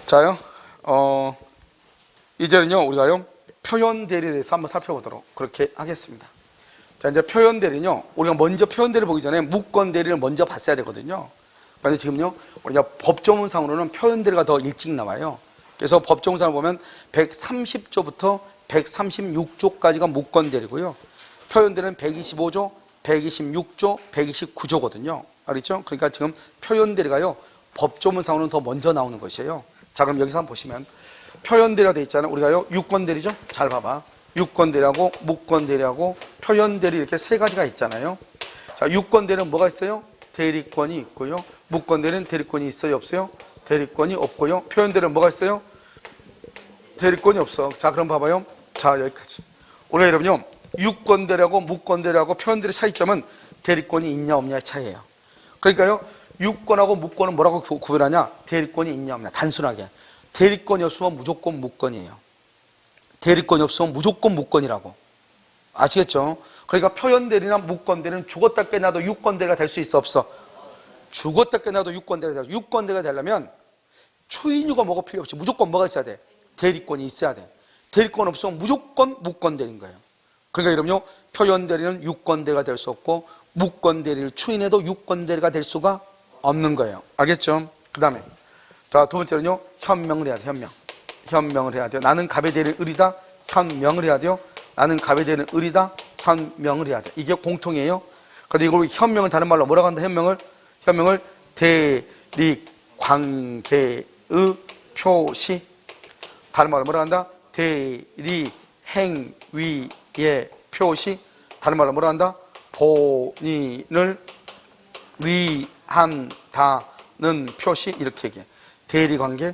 자요, 이제는요, 우리가요, 표현 대리에 대해서 한번 살펴보도록 그렇게 하겠습니다. 자, 이제 표현 대리는요, 우리가 먼저 표현 대리를 보기 전에 무권 대리를 먼저 봤어야 되거든요. 그런데 지금요, 우리가 법조문상으로는 표현 대리가 더 일찍 나와요. 그래서 법조문상을 보면 130조부터 136조까지가 무권 대리고요. 표현 대리는 125조, 126조, 129조거든요. 알겠죠? 그러니까 지금 표현 대리가요, 법조문상으로는 더 먼저 나오는 것이에요. 자, 그럼 여기서 한번 보시면 표현 대리가 되어 있잖아요. 우리가요, 유권 대리죠? 잘 봐봐. 유권 대리하고 무권 대리하고 표현 대리 이렇게 세 가지가 있잖아요. 자, 유권 대리는 뭐가 있어요? 대리권이 있고요. 무권 대리는 대리권이 있어요, 없어요? 대리권이 없고요. 표현 대리는 뭐가 있어요? 대리권이 없어. 자, 그럼 봐봐요. 자, 여기까지. 우리가 여러분요, 유권 대리하고 무권 대리하고 표현 대리 차이점은 대리권이 있냐 없냐의 차이예요. 그러니까요, 유권하고 무권은 뭐라고 구별하냐? 대리권이 있냐 없냐. 단순하게. 대리권이 없으면 무조건 무권이에요. 대리권이 없으면 무조건 무권이라고. 아시겠죠? 그러니까 표현 대리나 무권 대리는 죽었다 깨나도 유권 대리가 될 수 있어, 없어? 죽었다 깨나도 유권 대리가 돼. 유권 대리가 되려면 추인유가 뭐가 필요 없이 무조건 뭐가 있어야 돼? 대리권이 있어야 돼. 대리권 없으면 무조건 무권 대리인 거예요. 그러니까 여러분요, 표현 대리는 유권 대리가 될 수 없고 무권 대리를 추인해도 유권 대리가 될 수가 없는 거예요. 알겠죠? 그 다음에 자, 두 번째는요, 현명을 해야 돼. 현명을 해야 돼요. 나는 갑에 대리는 을이다. 현명을 해야 돼요. 나는 갑에 대리는 을이다. 현명을 해야 돼. 이게 공통이에요. 그런데 이걸 현명을 다른 말로 뭐라고 한다? 현명을 대리 관계의 표시. 다른 말로 뭐라고 한다? 대리 행위의 표시. 다른 말로 뭐라고 한다? 본인을 위한다는 표시. 이렇게 얘기해. 대리관계,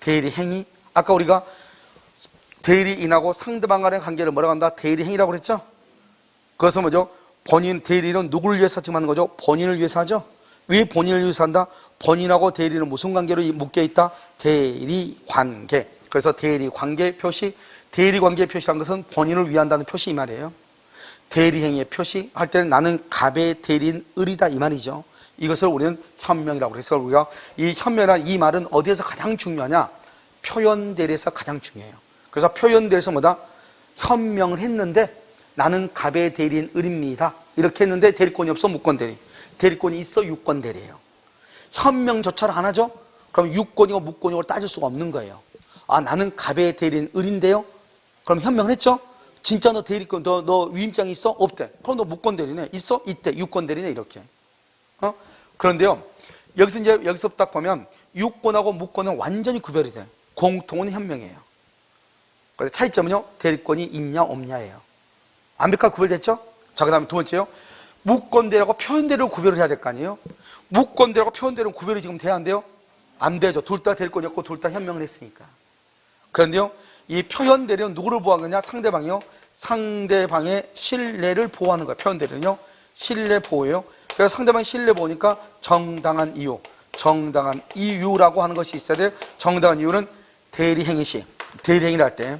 대리행위. 아까 우리가 대리인하고 상대방 간의 관계를 뭐라고 한다? 대리행위라고 그랬죠? 그것은 뭐죠? 본인, 대리는 누구를 위해서 지금 하는 거죠? 본인을 위해서 하죠? 왜 본인을 위해서 한다? 본인하고 대리는 무슨 관계로 묶여있다? 대리관계. 그래서 대리관계 표시, 대리관계 표시라는 것은 본인을 위한다는 표시 이 말이에요. 대리행위의 표시 할 때는 나는 갑의 대리인 을이다 이 말이죠. 이것을 우리는 현명이라고 그래서 우리가 이 현명이라는 이 말은 어디에서 가장 중요하냐? 표현 대리에서 가장 중요해요. 그래서 표현 대리에서 뭐다? 현명을 했는데 나는 갑의 대리인 을입니다. 이렇게 했는데 대리권이 없어 무권 대리. 대리권이 있어 유권 대리예요. 현명조차를 안 하죠? 그럼 유권이고 무권이고 따질 수가 없는 거예요. 아, 나는 갑의 대리인 을인데요? 그럼 현명을 했죠? 진짜 너 대리권, 너 위임장이 있어? 없대. 그럼 너 무권 대리네. 있어? 있대. 유권 대리네. 이렇게. 그런데요, 여기서 딱 보면 유권하고 무권은 완전히 구별이 돼. 공통은 현명이에요. 그래서 차이점은요, 대리권이 있냐 없냐예요. 완벽하게 구별됐죠? 자, 그 다음에 두 번째요, 무권 대리하고 표현 대리를 구별을 해야 될 거 아니에요? 무권 대리하고 표현 대리는 구별이 지금 돼야 안 돼요? 안 되죠. 둘 다 대리권이 없고 둘 다 현명을 했으니까. 그런데요, 이 표현 대리는 누구를 보호하느냐? 상대방이요. 상대방의 신뢰를 보호하는 거예요. 표현 대리는요, 신뢰 보호예요. 그래서 상대방이 신뢰 보니까 정당한 이유라고 하는 것이 있어야 돼요. 정당한 이유는 대리행위 시, 대리행위를 할 때,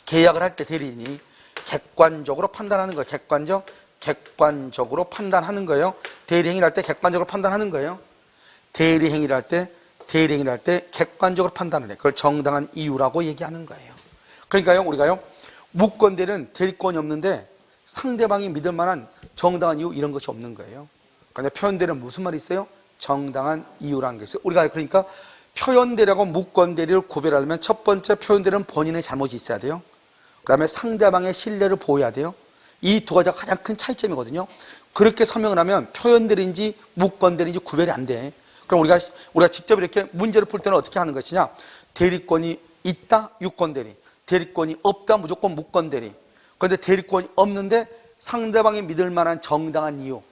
계약을 할 때 대리인이 객관적으로 판단하는 거예요. 객관적으로 판단하는 거예요. 대리행위를 할 때 객관적으로 판단하는 거예요. 대리행위를 할 때 객관적으로 판단을 해. 그걸 정당한 이유라고 얘기하는 거예요. 그러니까요, 우리가요, 무권 대리는 대리권이 없는데 상대방이 믿을 만한 정당한 이유 이런 것이 없는 거예요. 그런데 표현 대리는 무슨 말이 있어요? 정당한 이유라는 게 있어요. 우리가 그러니까 표현 대리하고 무권 대리를 구별하려면 첫 번째 표현 대리는 본인의 잘못이 있어야 돼요. 그 다음에 상대방의 신뢰를 보호해야 돼요. 이 두 가지가 가장 큰 차이점이거든요. 그렇게 설명을 하면 표현 대리인지 무권 대리인지 구별이 안 돼. 그럼 우리가 직접 이렇게 문제를 풀 때는 어떻게 하는 것이냐? 대리권이 있다, 유권 대리. 대리권이 없다, 무조건 무권 대리. 그런데 대리권이 없는데 상대방이 믿을 만한 정당한 이유,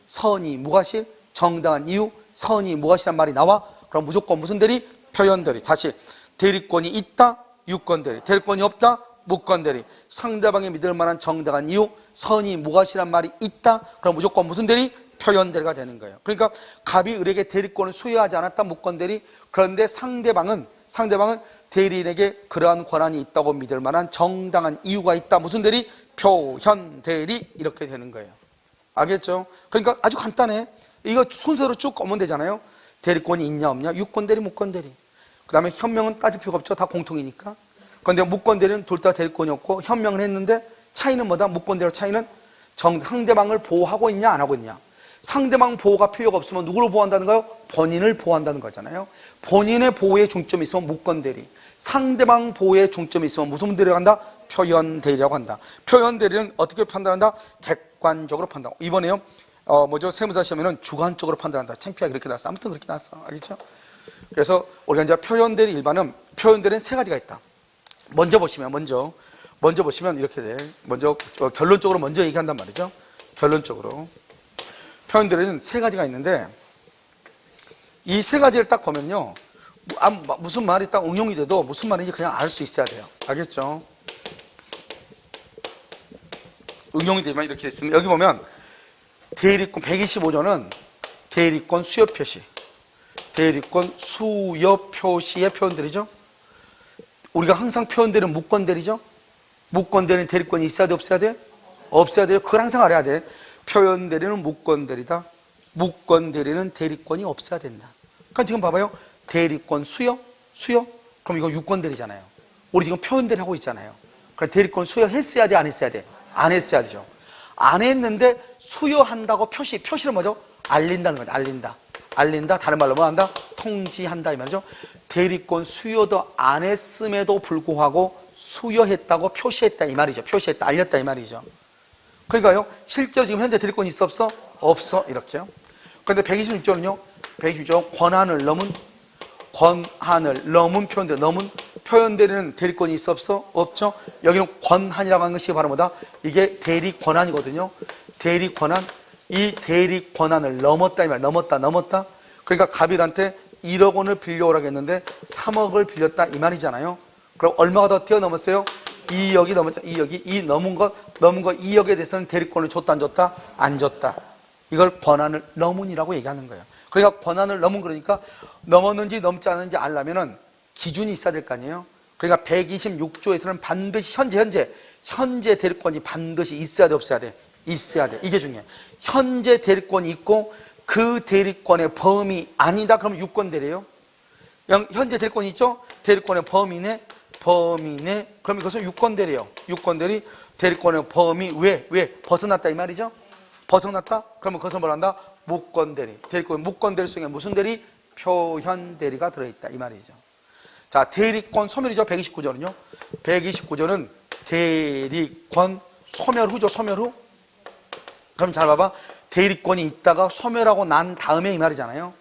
선의, 무과실, 정당한 이유, 선의, 무과실이란 말이 나와. 그럼 무조건 무슨 대리? 표현 대리. 다시 대리권이 있다, 유권 대리. 대리권이 없다, 무권 대리. 상대방이 믿을 만한 정당한 이유, 선의, 무과실이란 말이 있다. 그럼 무조건 무슨 대리? 표현 대리가 되는 거예요. 그러니까 갑이 을에게 대리권을 수여하지 않았다, 무권 대리. 그런데 상대방은 대리인에게 그러한 권한이 있다고 믿을 만한 정당한 이유가 있다. 무슨 대리? 표현 대리. 이렇게 되는 거예요. 알겠죠? 그러니까 아주 간단해. 이거 순서로 쭉 오면 되잖아요. 대리권이 있냐 없냐? 유권 대리, 무권 대리. 그 다음에 현명은 따질 필요가 없죠. 다 공통이니까. 그런데 무권 대리는 둘 다 대리권이 없고 현명을 했는데 차이는 뭐다? 무권 대리와 차이는 상대방을 보호하고 있냐 안 하고 있냐. 상대방 보호가 필요가 없으면 누구를 보호한다는가요? 본인을 보호한다는 거잖아요. 본인의 보호에 중점이 있으면 무권 대리, 상대방 보호에 중점이 있으면 무슨 대리라고 한다? 표현 대리라고 한다. 표현 대리는 어떻게 판단한다? 객관적으로 판단. 이번에요 세무사 시험에는 주관적으로 판단한다. 창피하게 그렇게 나왔어. 아무튼 그렇게 나왔어. 알겠죠? 그래서 우리가 이제 표현 대리 일반은 표현 대리는 세 가지가 있다. 먼저 보시면 이렇게 돼. 먼저 결론적으로 먼저 얘기한단 말이죠. 결론적으로 표현 대리는 세 가지가 있는데 이 세 가지를 딱 보면요, 무슨 말이 딱 응용이 돼도 무슨 말인지 그냥 알 수 있어야 돼요. 알겠죠? 응용이 되면 이렇게 있습니다. 여기 보면 대리권 125조는 대리권 수요 표시, 대리권 수요 표시의 표현들이죠. 우리가 항상 표현되는 무권대리죠. 무권대리는 대리권이 있어야 돼, 없어야 돼? 없어야 돼요. 그걸 항상 알아야 돼. 표현대리는 무권대리다. 무권대리는 대리권이 없어야 된다. 그러니까 지금 봐봐요. 대리권 수요? 그럼 이거 유권대리잖아요. 우리 지금 표현대리 하고 있잖아요. 그러니까 대리권 수요했어야 돼, 안 했어야 돼? 안 했어야 되죠. 안 했는데 수요한다고 표시를 뭐죠? 알린다는 거죠. 알린다. 다른 말로 뭐 한다? 통지한다 이 말이죠. 대리권 수요도 안 했음에도 불구하고 수요했다고 표시했다 이 말이죠. 표시했다, 알렸다 이 말이죠. 그러니까요, 실제로 지금 현재 대리권이 있어 없어? 없어. 이렇게요. 그런데 126조는요, 126조는 권한을 넘은 표현대리는 대리권이 있어 없어? 없죠. 여기는 권한이라고 하는 것이 바로 뭐다? 이게 대리권한이거든요. 대리권한, 이 대리권한을 넘었다 이 말. 넘었다. 그러니까 가빌한테 1억 원을 빌려오라고 했는데 3억을 빌렸다 이 말이잖아요. 그럼 얼마가 더 뛰어넘었어요? 2억이 넘었죠. 2억이. 이 넘은 것 2억에 대해서는 대리권을 줬다 안 줬다? 안 줬다. 이걸 권한을 넘은이라고 얘기하는 거예요. 그러니까 권한을 넘은, 그러니까 넘었는지 넘지 않았는지 알려면은 기준이 있어야 될 거 아니에요. 그러니까 126조에서는 반드시 현재 대리권이 반드시 있어야 돼, 없어야 돼? 있어야 돼. 이게 중요해. 현재 대리권이 있고 그 대리권의 범위 아니다. 그럼 유권 대리예요. 현재 대리권이 있죠? 대리권의 범위 내. 그럼 이것은 유권 대리예요. 유권 대리, 대리권의 범위 왜 벗어났다 이 말이죠. 벗어났다? 그러면 그것을 뭐라 한다? 무권 대리. 대리권 무권 대리 속에 무슨 대리? 표현 대리가 들어있다 이 말이죠. 자, 대리권 소멸이죠. 129조는요. 129조는 대리권 소멸 후죠. 소멸 후. 그럼 잘 봐봐. 대리권이 있다가 소멸하고 난 다음에 이 말이잖아요.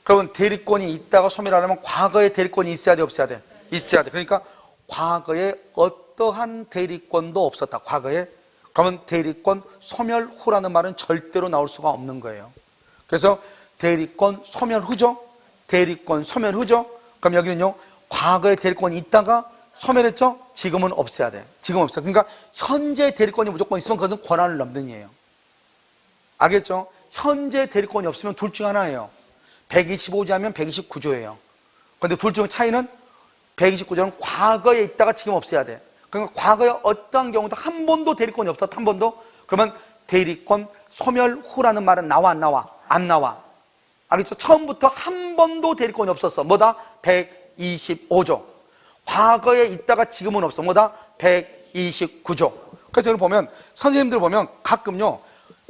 그러면 대리권이 있다가 소멸하려면 과거에 대리권이 있어야 돼, 없어야 돼? 있어야 돼. 그러니까 과거에 어떠한 대리권도 없었다. 과거에. 그러면 대리권 소멸 후라는 말은 절대로 나올 수가 없는 거예요. 그래서 대리권 소멸 후죠. 대리권 소멸 후죠. 그럼 여기는요, 과거에 대리권이 있다가 소멸했죠? 지금은 없어야 돼. 지금 없어. 그러니까 현재 대리권이 무조건 있으면 그것은 권한을 넘는 이에요. 알겠죠? 현재 대리권이 없으면 둘 중 하나예요. 125조 하면 129조예요. 그런데 둘 중 차이는 129조는 과거에 있다가 지금 없어야 돼. 그러니까 과거에 어떠한 경우도 한 번도 대리권이 없었다. 한 번도. 그러면 대리권 소멸 후라는 말은 나와 안 나와? 안 나와. 알겠죠? 처음부터 한 번도 대리권이 없었어. 뭐다? 125조. 과거에 있다가 지금은 없어. 뭐다? 129조. 그래서 여기 보면 선생님들 보면 가끔요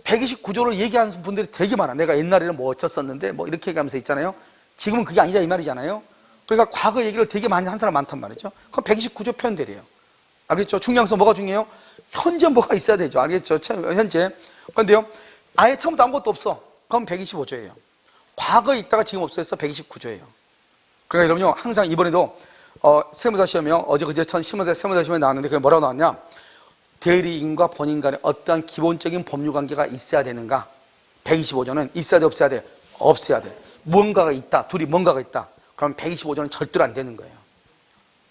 129조를 얘기하는 분들이 되게 많아. 내가 옛날에는 뭐 어쩌었는데 뭐 이렇게 얘기하면서 있잖아요. 지금은 그게 아니다 이 말이잖아요. 그러니까 과거 얘기를 되게 많이 한 사람 많단 말이죠. 그럼 129조 표현들이에요. 알겠죠? 중요한 건 뭐가 중요해요? 현재 뭐가 있어야 되죠. 알겠죠? 현재. 그런데요, 아예 처음부터 아무것도 없어. 그럼 125조예요. 과거에 있다가 지금 없어서 129조예요. 그러니까 여러분요, 항상 이번에도 세무사 시험이요, 어제 그제 세무사 시험에 나왔는데 그게 뭐라고 나왔냐? 대리인과 본인 간에 어떠한 기본적인 법률 관계가 있어야 되는가? 125조는 있어야 돼, 없어야 돼? 없어야 돼. 무언가가 있다. 둘이 뭔가가 있다. 그럼 125조는 절대로 안 되는 거예요.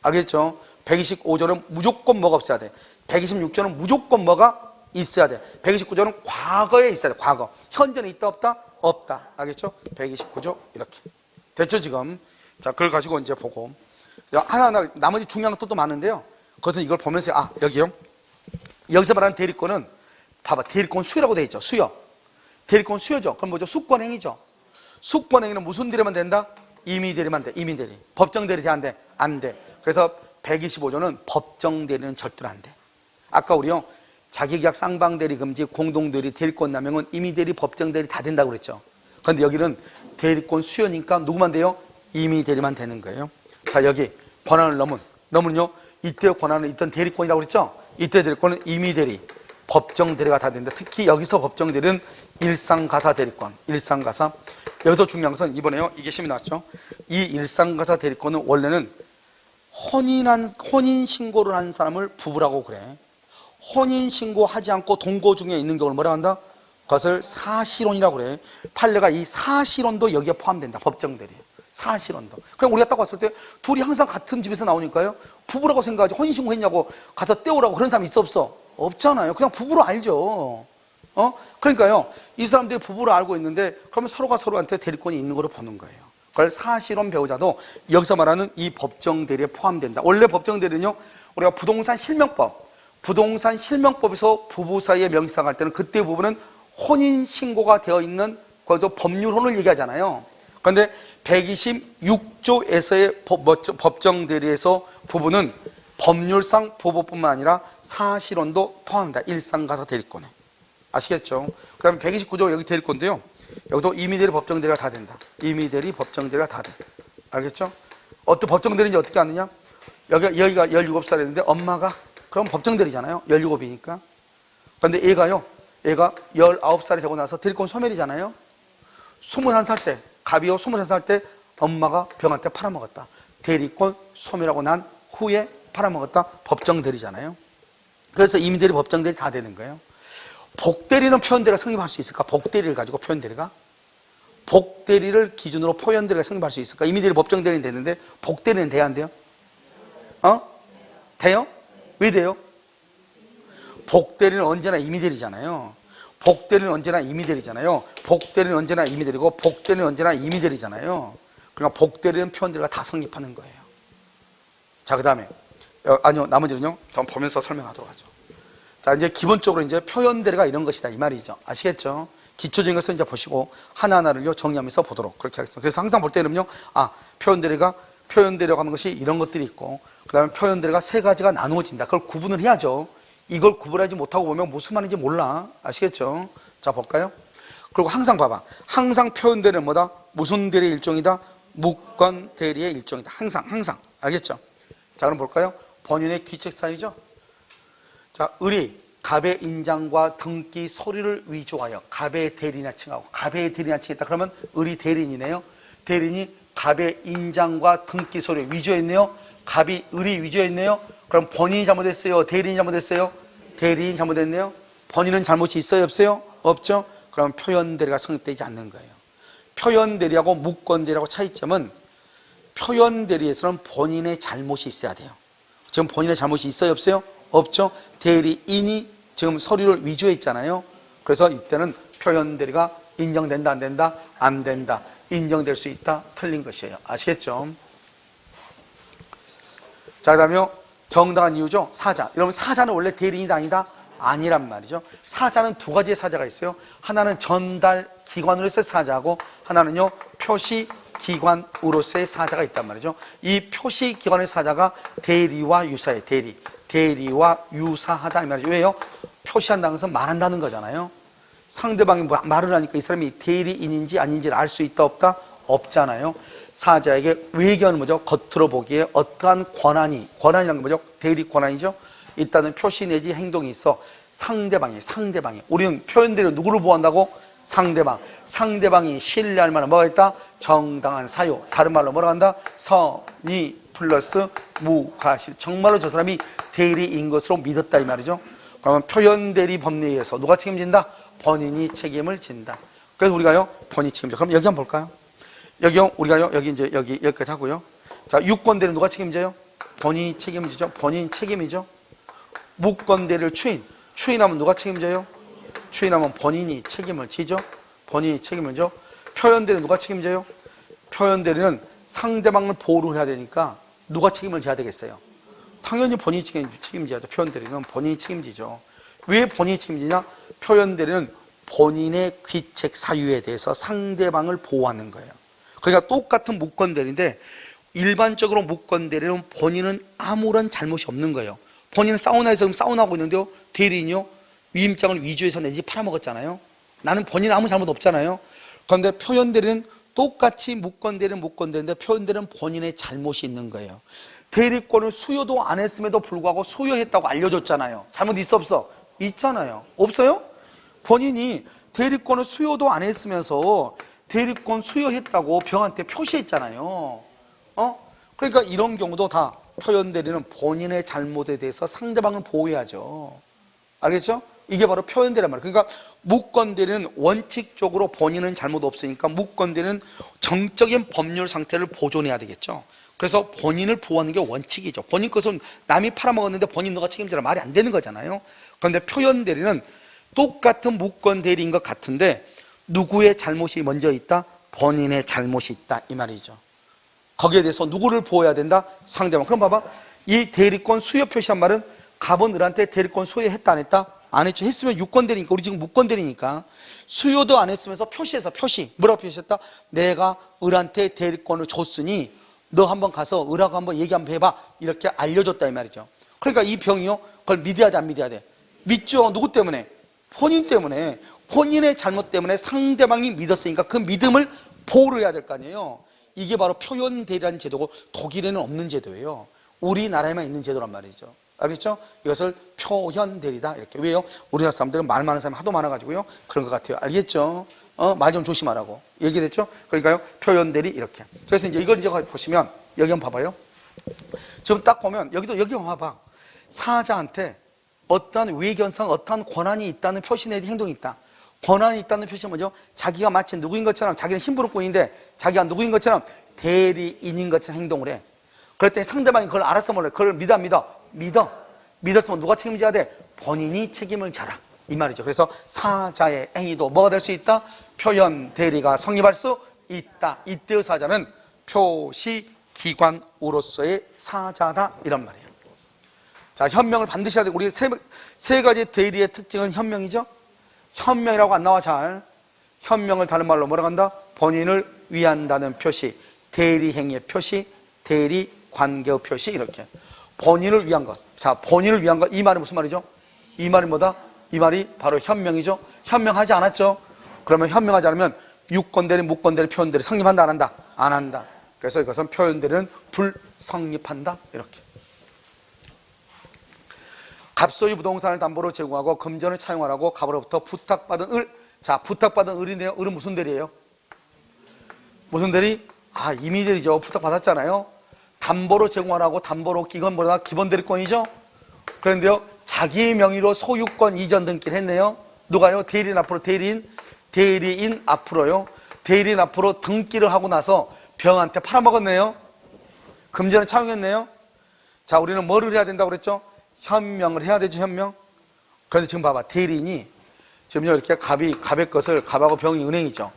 알겠죠? 125조는 무조건 뭐가 없어야 돼. 126조는 무조건 뭐가 있어야 돼. 129조는 과거에 있어야 돼. 과거. 현재는 있다, 없다? 없다. 알겠죠? 129조 이렇게. 됐죠, 지금? 자, 그걸 가지고 이제 보고. 하나하나 나머지 중요한 것도 또 많은데요. 그것은 이걸 보면서, 여기요. 여기서 말하는 대리권은 봐봐. 대리권 수요라고 되어 있죠. 수요. 대리권 수요죠. 그럼 뭐죠? 수권행위죠. 숙권행위는 무슨 대리만 된다? 임의 대리만 돼. 임의 대리. 법정 대리 돼, 안 돼? 안 돼. 그래서 125조는 법정 대리는 절대로 안 돼. 아까 우리요 자기계약 쌍방 대리 금지, 공동 대리, 대리권 남용은 임의 대리, 법정 대리 다 된다고 그랬죠. 그런데 여기는 대리권 수여니까 누구만 돼요? 임의 대리만 되는 거예요. 자, 여기 권한을 넘으면요 이때 권한은 있던 대리권이라고 그랬죠. 이때 대리권은 임의 대리, 법정 대리가 다 된다. 특히 여기서 법정 대리는 일상가사 대리권, 일상가사. 여기서 중요한 것은 이번에요 이게 시험이 나왔죠. 이 일상가사 대리권은 원래는 혼인 신고를 한 사람을 부부라고 그래. 혼인 신고하지 않고 동거 중에 있는 경우를 뭐라 한다? 그것을 사실혼이라고 그래. 판례가 이 사실혼도 여기에 포함된다. 법정 대리. 사실혼도. 그냥 우리가 딱 봤을 때 둘이 항상 같은 집에서 나오니까요 부부라고 생각하지 혼인 신고했냐고 가서 떼오라고 그런 사람 있어 없어? 없잖아요. 그냥 부부로 알죠. 그러니까요 이 사람들이 부부로 알고 있는데 그러면 서로가 서로한테 대리권이 있는 거로 보는 거예요. 그걸 사실혼 배우자도 여기서 말하는 이 법정 대리에 포함된다. 원래 법정 대리는요 우리가 부동산 실명법에서 부부 사이에 명시상 할 때는 그때 부분은 혼인 신고가 되어 있는 그저 법률혼을 얘기하잖아요. 그런데 126조에서의 법정 대리에서 부부는 법률상 부부뿐만 아니라 사실혼도 포함한다. 일상가사 대리권에. 아시겠죠? 그 다음에 129조 여기 대리권인데요 여기도 임의대리 법정대리가 다 된다. 임의대리 법정대리가 다 돼. 알겠죠? 어떤 법정대리인지 어떻게 아느냐? 여기가 17살이었는데 엄마가 그럼 법정대리잖아요. 17이니까. 그런데 얘가 19살이 되고 나서 대리권 소멸이잖아요. 21살 때 갑이요 21살 때 엄마가 병한테 팔아먹었다. 대리권 소멸하고 난 후에 팔아먹었다. 법정대리잖아요. 그래서 임의대리 법정대리 다 되는 거예요. 복대리는 표현대리가 성립할 수 있을까? 복대리를 가지고 표현대리가? 복대리를 기준으로 표현대리가 성립할 수 있을까? 임의대리 법정대리는 되는데 복대리는 돼야 안 돼요? 돼요? 왜 돼요? 복대리는 언제나 임의대리잖아요. 복대리는 언제나 임의대리잖아요. 복대리는 언제나 임의대리고 복대리는 언제나 임의대리잖아요. 그러니까 복대리는 표현대리가 다 성립하는 거예요. 자, 그 다음에 아니요 나머지는요 좀 보면서 설명하도록 하죠. 자, 이제 기본적으로 이제 표현대리가 이런 것이다 이 말이죠. 아시겠죠? 기초적인 것을 이제 보시고 하나하나를요 정리하면서 보도록 그렇게 하겠습니다. 그래서 항상 볼 때는요 표현대리라고 하는 것이 이런 것들이 있고 그 다음에 표현대리가 세 가지가 나누어진다. 그걸 구분을 해야죠. 이걸 구분하지 못하고 보면 무슨 말인지 몰라. 아시겠죠? 자, 볼까요? 그리고 항상 봐봐. 항상 표현대리는 뭐다? 무슨 대리의 일종이다? 무권 대리의 일종이다. 항상. 알겠죠? 자, 그럼 볼까요? 본인의 귀책사유죠? 자, 을이 갑의 인장과 등기 서류를 위조하여 갑의 대리인이라 칭하고 갑의 대리인이라 칭했다. 그러면 을이 대리인이네요. 대리인이 갑의 인장과 등기 서류 위조했네요. 을이 위조했네요. 그럼 본인이 잘못했어요? 대리인이 잘못했어요? 대리인이 잘못했네요. 본인은 잘못이 있어요? 없어요? 없죠? 그럼 표현대리가 성립되지 않는 거예요. 표현대리하고 무권대리하고 차이점은 표현대리에서는 본인의 잘못이 있어야 돼요. 지금 본인의 잘못이 있어요? 없어요? 없죠? 대리인이 지금 서류를 위조했잖아요. 그래서 이때는 표현대리가 인정된다 안 된다? 안 된다. 인정될 수 있다? 틀린 것이에요. 아시겠죠? 자, 그 다음에 정당한 이유죠. 사자. 여러분 사자는 원래 대리인이다 아니다? 아니란 말이죠. 사자는 두 가지의 사자가 있어요. 하나는 전달 기관으로서의 사자고 하나는요 표시 기관으로서의 사자가 있단 말이죠. 이 표시 기관의 사자가 대리와 유사해. 대리와 유사하다 이 말이죠. 왜요? 표시한다는 것은 말한다는 거잖아요. 상대방이 말을 하니까 이 사람이 대리인인지 아닌지를 알 수 있다 없다? 없잖아요. 사자에게 외견은 뭐죠? 겉으로 보기에 어떠한 권한이라는 건 뭐죠? 대리 권한이죠. 있다는 표시 내지 행동이 있어. 상대방이 우리는 표현대로 누구를 보호한다고? 상대방이 신뢰할 만한 뭐가 있다? 정당한 사유. 다른 말로 뭐라고 한다? 선의 플러스 무과실. 정말로 저 사람이 대리인 것으로 믿었다 이 말이죠. 그러면 표현대리 법리에 의해서 누가 책임진다? 본인이 책임을 진다. 그래서 우리가요 본인이 책임져. 그럼 여기 한번 볼까요? 우리가요 여기까지 하고요. 자, 유권대리는 누가 책임져요? 본인이 책임지죠. 본인 책임이죠. 무권대리를 추인하면 누가 책임져요? 추인하면 본인이 책임을 지죠. 본인이 책임을 져. 표현대리는 누가 책임져요? 표현대리는 상대방을 보호를 해야 되니까 누가 책임을 져야 되겠어요? 당연히 본인이 책임져야죠. 표현대리는 본인이 책임지죠. 왜 본인이 책임지냐? 표현대리는 본인의 귀책 사유에 대해서 상대방을 보호하는 거예요. 그러니까 똑같은 무권대리인데 일반적으로 무권대리는 본인은 아무런 잘못이 없는 거예요. 본인은 사우나에서 사우나하고 있는데요, 대리인이요 위임장을 위조해서 내 집 팔아먹었잖아요. 나는 본인은 아무 잘못 없잖아요. 그런데 표현대리는 똑같이 무권대리인데 표현대리는 본인의 잘못이 있는 거예요. 대리권을 수여도 안 했음에도 불구하고 수여했다고 알려줬잖아요. 잘못 있어 없어? 있잖아요. 없어요? 본인이 대리권을 수여도 안 했으면서 대리권 수여했다고 병한테 표시했잖아요. 그러니까 이런 경우도 다 표현대리는 본인의 잘못에 대해서 상대방을 보호해야죠. 알겠죠? 이게 바로 표현대리란 말이에요. 그러니까 무권대리는 원칙적으로 본인은 잘못 없으니까 무권대리는 정적인 법률 상태를 보존해야 되겠죠. 그래서 본인을 보호하는 게 원칙이죠. 본인 것은 남이 팔아먹었는데 본인 너가 책임지라 말이 안 되는 거잖아요. 그런데 표현대리는 똑같은 무권대리인 것 같은데 누구의 잘못이 먼저 있다? 본인의 잘못이 있다 이 말이죠. 거기에 대해서 누구를 보호해야 된다? 상대방. 그럼 봐봐, 이 대리권 수여 표시한 말은 갑은 을한테 대리권 수여했다 안 했다? 안 했죠. 했으면 유권대리니까, 우리 지금 무권대리니까 수여도 안 했으면서 표시해서 뭐라고 표시했다? 내가 을한테 대리권을 줬으니 너 한번 가서 을하고 한번 얘기 한번 해봐, 이렇게 알려줬다 이 말이죠. 그러니까 이 병이요, 그걸 믿어야 돼 안 믿어야 돼? 믿죠. 누구 때문에? 본인 때문에. 본인의 잘못 때문에 상대방이 믿었으니까 그 믿음을 보호를 해야 될 거 아니에요. 이게 바로 표현대리라는 제도고 독일에는 없는 제도예요. 우리나라에만 있는 제도란 말이죠. 알겠죠? 이것을 표현대리다 이렇게. 왜요? 우리나라 사람들은 말 많은 사람이 하도 많아가지고요 그런 것 같아요. 알겠죠? 말 좀 조심하라고 얘기됐죠? 그러니까요 표현대리 이렇게. 그래서 이제 이걸 이제 보시면 여기 한번 봐봐요. 지금 딱 보면 여기 한번 봐봐. 사자한테 어떠한 외견상 어떠한 권한이 있다는 표시 내지 행동이 있다. 권한이 있다는 표시는 뭐죠? 자기가 마치 누구인 것처럼, 자기는 심부름꾼인데 자기가 누구인 것처럼 대리인인 것처럼 행동을 해. 그랬더니 상대방이 그걸 알았어 몰래. 그걸 믿어 안 믿어? 믿어. 믿었으면 누가 책임져야 돼? 본인이 책임을 져라 이 말이죠. 그래서 사자의 행위도 뭐가 될 수 있다? 표현 대리가 성립할 수 있다. 이때의 사자는 표시기관으로서의 사자다 이런 말이에요. 자, 현명을 반드시 해야 되고, 우리 세 가지 대리의 특징은 현명이죠. 현명이라고 안 나와 잘. 현명을 다른 말로 뭐라고 한다? 본인을 위한다는 표시, 대리행위의 표시, 대리관계의 표시 이렇게. 본인을 위한 것. 자, 본인을 위한 것. 이 말이 무슨 말이죠? 이 말이 뭐다? 이 말이 바로 현명이죠. 현명하지 않았죠. 그러면 현명하지 않으면 유권대리, 무권대리, 표현대리 성립한다 안 한다? 안 한다. 그래서 이것은 표현대리는 불성립한다 이렇게. 갑소유 부동산을 담보로 제공하고 금전을 차용하라고 갑으로부터 부탁받은 을. 자, 부탁받은 을인데요. 을은 무슨 대리예요? 무슨 대리? 임의 대리죠. 부탁받았잖아요. 담보로 제공하라고. 담보로 이건 뭐다? 기본 대리권이죠. 그런데요 자기 명의로 소유권 이전 등기를 했네요. 누가요? 대리인 앞으로. 대리인 앞으로요. 대리인 앞으로 등기를 하고 나서 병한테 팔아먹었네요. 금전을 차용했네요. 자, 우리는 뭐를 해야 된다고 그랬죠? 현명을 해야 되죠. 현명. 그런데 지금 봐봐, 대리인이 지금요 이렇게 갑의 것을, 갑하고 병이 은행이죠.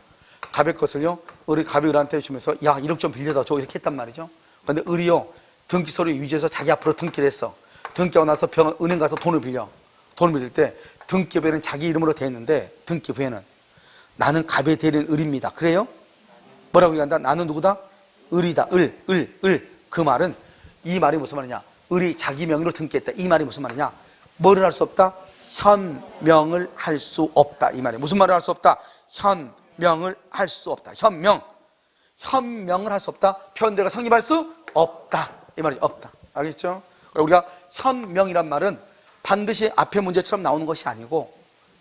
갑의 것을요 을이 갑이 을한테 주면서 야 1억 좀 빌려다 줘 이렇게 했단 말이죠. 그런데 을이요 등기 서류 위조해서 자기 앞으로 등기를 했어. 등기하고 나서 은행 가서 돈을 빌릴 때 등기부에는 자기 이름으로 돼 있는데 등기부에는 나는 갑의 대리인 을입니다. 그래요? 뭐라고 얘기한다? 나는 누구다? 을이다. 을. 그 말은, 이 말이 무슨 말이냐? 을이 자기 명의로 등기했다. 이 말이 무슨 말이냐? 뭐를 할 수 없다? 현명을 할 수 없다. 이 말이 무슨 말을 할 수 없다? 현명을 할 수 없다. 현명을 할 수 없다. 표현대리가 성립할 수 없다. 이 말이죠. 없다. 알겠죠? 우리가 현명이란 말은 반드시 앞의 문제처럼 나오는 것이 아니고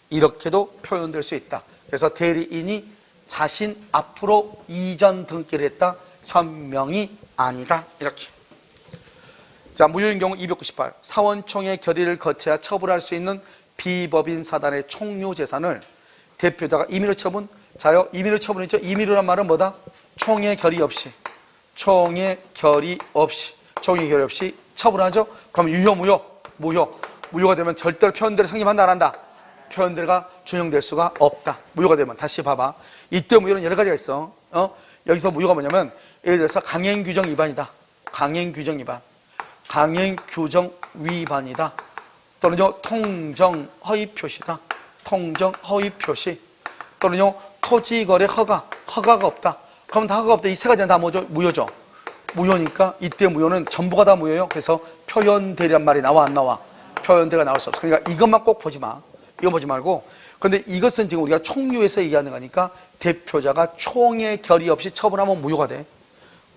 이렇게도 표현될 수 있다. 그래서 대리인이 자신 앞으로 이전 등기를 했다. 현명이 아니다. 이렇게. 자, 무효인 경우 298. 사원총회 결의를 거쳐야 처분할 수 있는 비법인 사단의 총유 재산을 대표자가 임의로 처분. 자요, 임의로 처분했죠. 임의로란 말은 뭐다? 총회 결의 없이 처분하죠. 그럼 유효, 무효가 되면 절대로 표현대리 성립한다 안 한다? 표현대리가 준용될 수가 없다. 무효가 되면. 다시 봐봐. 이때 무효는 여러 가지가 있어. 여기서 무효가 뭐냐면 예를 들어서 강행규정 위반이다. 강행규정 위반이다. 또는요 통정 허위 표시다. 통정 허위 표시 또는요 토지거래 허가가 없다. 그러면 다 허가가 없다. 이 세 가지는 다 뭐죠? 무효죠. 무효니까 이때 무효는 전부가 다 무효예요. 그래서 표현대리란 말이 나와 안 나와? 표현대리가 나올 수 없어. 그러니까 이것만 꼭 보지 마. 이거 보지 말고. 그런데 이것은 지금 우리가 총유에서 얘기하는 거니까 대표자가 총의 결의 없이 처분하면 무효가 돼.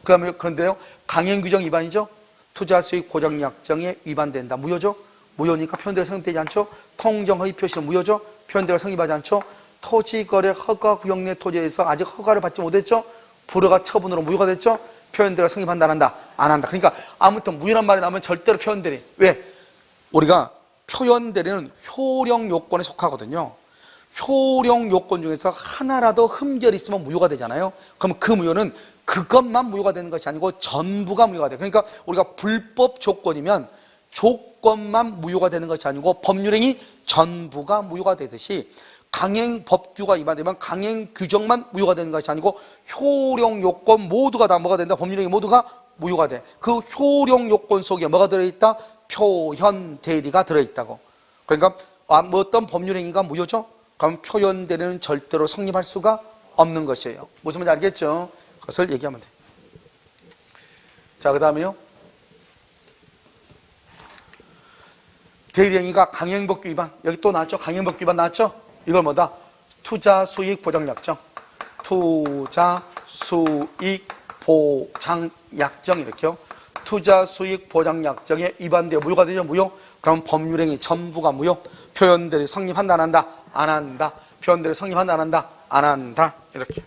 그런데요 강행규정 위반이죠. 투자수익 보장약정에 위반된다. 무효죠. 무효니까 표현대리가 성립되지 않죠. 통정허위 표시는 무효죠. 표현대리가 성립하지 않죠. 토지거래 허가구역 내 토지에서 아직 허가를 받지 못했죠. 불허가 처분으로 무효가 됐죠. 표현대리가 성립한다 안 한다? 안 한다. 그러니까 아무튼 무효란 말이 나오면 절대로 표현대리. 왜? 우리가 표현대리는 효령 요건에 속하거든요. 효령 요건 중에서 하나라도 흠결이 있으면 무효가 되잖아요. 그러면 그 무효는 그것만 무효가 되는 것이 아니고 전부가 무효가 돼요. 그러니까 우리가 불법 조건이면 조건만 무효가 되는 것이 아니고 법률행위 전부가 무효가 되듯이 강행법규가 위반되면 강행규정만 무효가 되는 것이 아니고 효령 요건 모두가 다 뭐가 된다? 법률행위 모두가 무효가 돼. 그 효령 요건 속에 뭐가 들어있다? 표현대리가 들어있다고. 그러니까 어떤 법률행위가 무효죠? 그럼 표현대리는 절대로 성립할 수가 없는 것이에요. 무슨 말인지 알겠죠? 그것을 얘기하면 돼. 자, 그 다음에요. 대리행위가 강행법규 위반. 여기 또 나왔죠? 강행법규 위반 나왔죠? 이걸 뭐다? 투자수익보장약정. 투자수익보장약정 이렇게요. 투자수익보장약정에 위반되어 무효가 되죠? 무효? 그럼 법률행위 전부가 무효. 표현대리 성립한다 안 한다? 안 한다. 표현대리 성립한다 안 한다? 안 한다. 이렇게.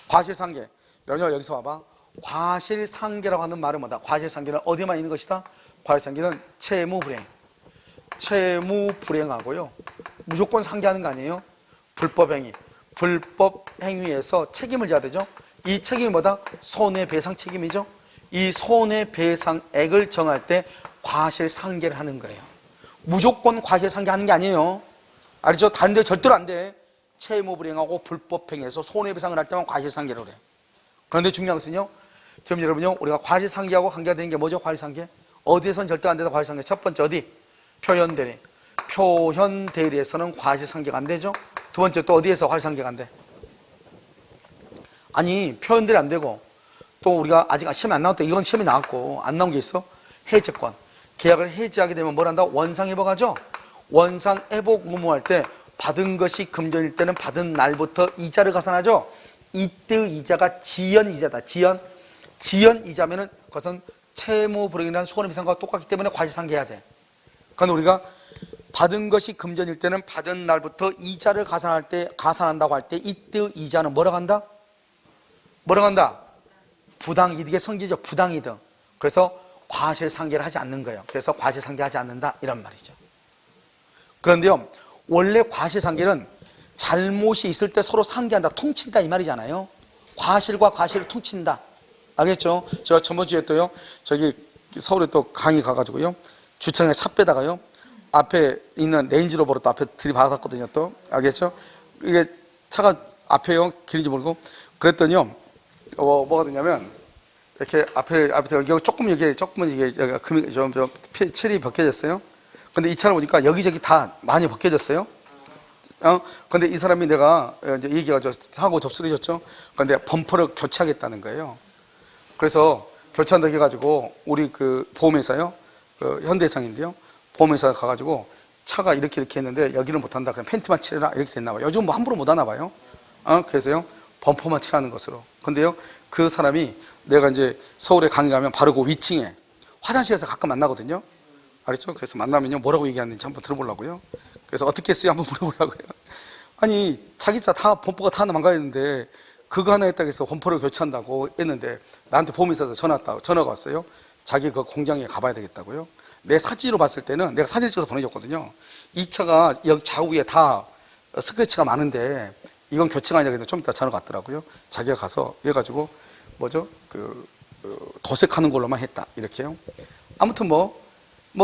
과실상계. 여러분 여기서 봐봐. 과실상계라고 하는 말은 뭐다? 과실상계는 어디만 있는 것이다? 과실상계는 채무불이행. 채무불이행하고요. 무조건 상계하는 거 아니에요? 불법행위. 불법행위에서 책임을 져야 되죠? 이 책임이 뭐다? 손해배상 책임이죠? 이 손해배상액을 정할 때 과실상계를 하는 거예요. 무조건 과실상계하는 게 아니에요. 알죠? 다른 데 절대로 안 돼. 채무불이행하고 불법행위에서 손해배상을 할 때만 과실상계를 해. 그런데 중요한 것은요. 지금 여러분요. 우리가 과실상계하고 관계가 되는 게 뭐죠? 과실상계. 어디에서는 절대 안 된다. 과실상계. 첫 번째 어디? 표현대리. 표현대리에서는 과실상계가 안 되죠. 두 번째 또 어디에서 과실상계가 안 돼? 아니 표현대리 안 되고 또 우리가 아직 시험이 안 나왔다. 이건 시험이 나왔고 안 나온 게 있어. 해제권. 계약을 해지하게 되면 뭘 한다? 원상회복 하죠. 원상회복 의무할 때 받은 것이 금전일 때는 받은 날부터 이자를 가산하죠. 이때 이자가 지연이자다. 지연이자면은 그것은 채무불이행이라는 손해배상과 똑같기 때문에 과실상계해야 돼. 그러니까 우리가 받은 것이 금전일 때는 받은 날부터 이자를 가산한다고 할 때 이때 이자는 뭐라고 한다? 뭐라고 한다? 부당이득의 성질이죠. 부당이득. 그래서 과실상계를 하지 않는 거예요. 그래서 과실상계하지 않는다 이런 말이죠. 그런데요. 원래 과실상계는 잘못이 있을 때 서로 상계한다. 통친다 이 말이잖아요. 과실과 과실을 통친다. 알겠죠? 제가 저번 주에 또요. 저기 서울에 또 강의 가가지고요. 주차장에 차 빼다가요. 앞에 있는 레인지로버로 또 앞에 들이받았거든요. 또 알겠죠? 이게 차가 앞에요. 길인지 모르고 그랬더니요. 뭐가 되냐면 이렇게 앞에 여기 조금 조금은 이게 금이 좀 칠이 벗겨졌어요. 근데 이 차를 보니까 여기저기 다 많이 벗겨졌어요. 근데 이 사람이 내가 이제 얘기가 사고 접수를 해줬죠. 근데 범퍼를 교체하겠다는 거예요. 그래서 교체한다고 해가지고 우리 그 보험회사요. 그 현대해상인데요. 보험회사 가가지고 차가 이렇게 했는데 여기는 못한다. 그냥 펜트만 칠해라. 이렇게 됐나 봐요. 요즘 뭐 함부로 못 하나 봐요. 그래서요. 범퍼만 칠하는 것으로. 근데요. 그 사람이 내가 이제 서울에 강의 가면 바로 그 위층에 화장실에서 가끔 만나거든요. 알았죠? 그래서 만나면요. 뭐라고 얘기하는지 한번 들어보려고요. 그래서 어떻게 했어요? 한번 물어보려고요. 아니 자기 차 다 범퍼가 다 하나 망가졌는데 그거 하나 했다고 해서 범퍼를 교체한다고 했는데 나한테 보험회사에서 전화가 왔어요. 자기 그 공장에 가봐야 되겠다고요. 내 사진으로 봤을 때는 내가 사진을 찍어서 보내줬거든요. 이 차가 여기 좌우에 다 스크래치가 많은데 이건 교체가 아니라 좀 이따 전화가 왔더라고요. 자기가 가서 해가지고 뭐죠? 도색하는 걸로만 했다. 이렇게요. 아무튼 뭐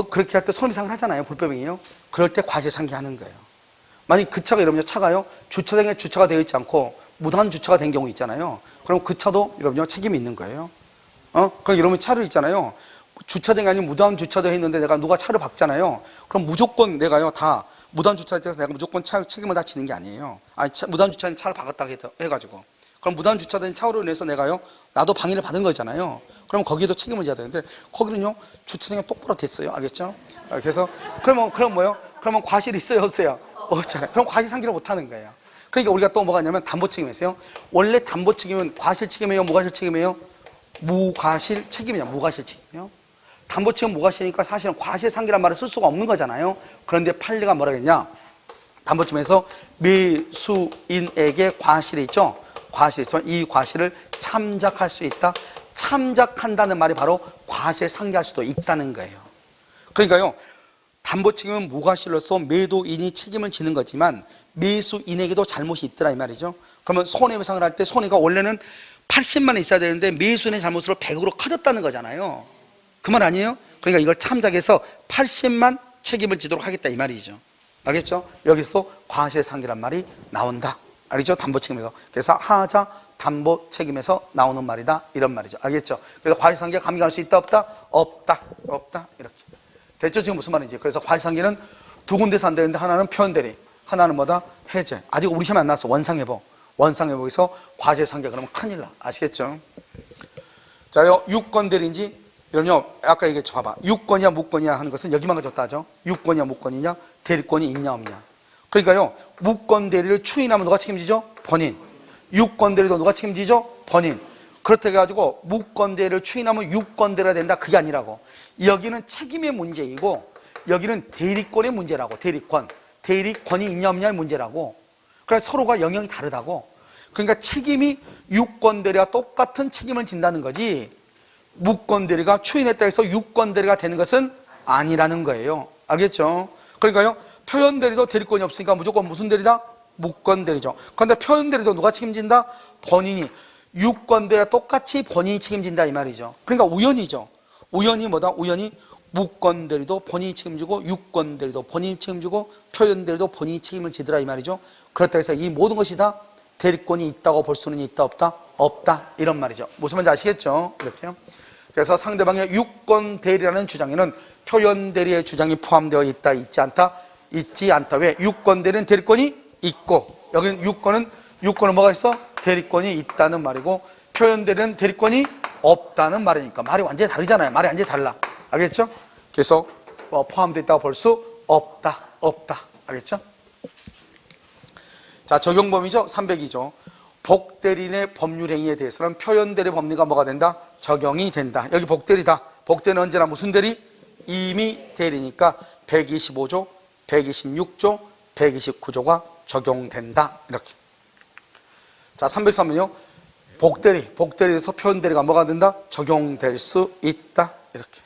그렇게 할 때 손해배상을 하잖아요. 불법행위요. 그럴 때 과실상계하는 거예요. 만약 그 차가 여러분요 차가요 주차장에 주차가 되어 있지 않고 무단 주차가 된 경우 있잖아요. 그럼 그 차도 여러분요 책임이 있는 거예요. 그럼 여러분 차를 있잖아요. 주차장이 아니면 무단 주차되어 있는데 내가 누가 차를 박잖아요. 그럼 무조건 내가요 다 무단주차에서 내가 무조건 차 책임을 다 지는 게 아니에요. 아니, 무단주차는 차를 박았다고 해가지고. 그럼 무단주차된 차로 인해서 내가요, 나도 방해를 받은 거잖아요. 그럼 거기에도 책임을 져야 되는데, 거기는요, 주차장이 똑바로 됐어요. 알겠죠? 그래서, 그럼 뭐요? 그러면 과실이 있어요? 없어요? 없잖아요. 그럼 과실 상기를 못 하는 거예요. 그러니까 우리가 또 뭐가 있냐면 담보 책임이었어요. 원래 담보 책임은 과실 책임이에요? 무과실 책임이에요? 무과실 책임이냐, 무과실 책임이요. 담보 책임 무과실이니까 사실은 과실 상기란 말을 쓸 수가 없는 거잖아요. 그런데 판례가 뭐라 그랬냐? 담보 책임에서 매수인에게 과실이 있죠. 과실이 있지만 이 과실을 참작할 수 있다. 참작한다는 말이 바로 과실 상기할 수도 있다는 거예요. 그러니까요, 담보 책임은 무과실로서 매도인이 책임을 지는 거지만 매수인에게도 잘못이 있더라 이 말이죠. 그러면 손해배상을 할 때 손해가 원래는 80만 원 있어야 되는데 매수인의 잘못으로 100으로 커졌다는 거잖아요. 그 말 아니에요? 그러니까 이걸 참작해서 80만 책임을 지도록 하겠다 이 말이죠. 알겠죠? 여기서 과실 상기란 말이 나온다. 알겠죠? 담보 책임에서. 그래서 하자 담보 책임에서 나오는 말이다 이런 말이죠. 알겠죠? 그래서 과실 상기가 감경할 수 있다 없다? 없다. 없다. 이렇게. 됐죠? 지금 무슨 말인지. 그래서 과실 상기는 두 군데서 안 되는데 하나는 표현대리, 하나는 뭐다? 해제. 아직 우리 시험에 안 나왔어. 원상회복. 원상회복에서 과실 상기가 그러면 큰일 나. 아시겠죠? 자요, 유권대리인지 이런요, 아까 얘기했죠. 봐봐. 유권이야 무권이야 하는 것은 여기만 가지고 따져. 유권이야 무권이냐, 대리권이 있냐 없냐. 그러니까요, 무권 대리를 추인하면 누가 책임지죠? 본인. 유권 대리도 누가 책임지죠? 본인. 그렇다 해가지고 무권 대리를 추인하면 유권 대리가 된다. 그게 아니라고. 여기는 책임의 문제이고 여기는 대리권의 문제라고. 대리권. 대리권이 있냐 없냐의 문제라고. 그래서 서로가 영역이 다르다고. 그러니까 책임이 유권 대리와 똑같은 책임을 진다는 거지, 무권 대리가 추인했다 해서 유권 대리가 되는 것은 아니라는 거예요. 알겠죠? 그러니까요, 표현 대리도 대리권이 없으니까 무조건 무슨 대리다? 무권 대리죠. 그런데 표현 대리도 누가 책임진다? 본인이. 유권 대리와 똑같이 본인이 책임진다 이 말이죠. 그러니까 우연이죠. 우연이 뭐다? 우연히 무권 대리도 본인이 책임지고 유권 대리도 본인이 책임지고 표현 대리도 본인이 책임을 지더라 이 말이죠. 그렇다고 해서 이 모든 것이 다 대리권이 있다고 볼 수는 있다 없다? 없다 이런 말이죠. 무슨 말인지 아시겠죠? 이렇게요. 그래서 상대방의 유권 대리라는 주장에는 표현 대리의 주장이 포함되어 있다, 있지 않다? 있지 않다. 왜? 유권 대리는 대리권이 있고, 여기는 유권은 뭐가 있어? 대리권이 있다는 말이고, 표현 대리는 대리권이 없다는 말이니까 말이 완전히 다르잖아요. 말이 완전히 달라. 알겠죠? 그래서 포함되어 있다고 볼 수 없다. 없다. 알겠죠? 자, 적용 범위죠. 300이죠. 복대리인의 법률 행위에 대해서는 표현 대리 법리가 뭐가 된다? 적용이 된다. 여기 복대리다. 복대는 언제나 무슨 대리? 임의 대리니까 125조, 126조, 129조가 적용된다. 이렇게. 자, 303은요. 복대리에서 표현 대리가 뭐가 된다? 적용될 수 있다. 이렇게.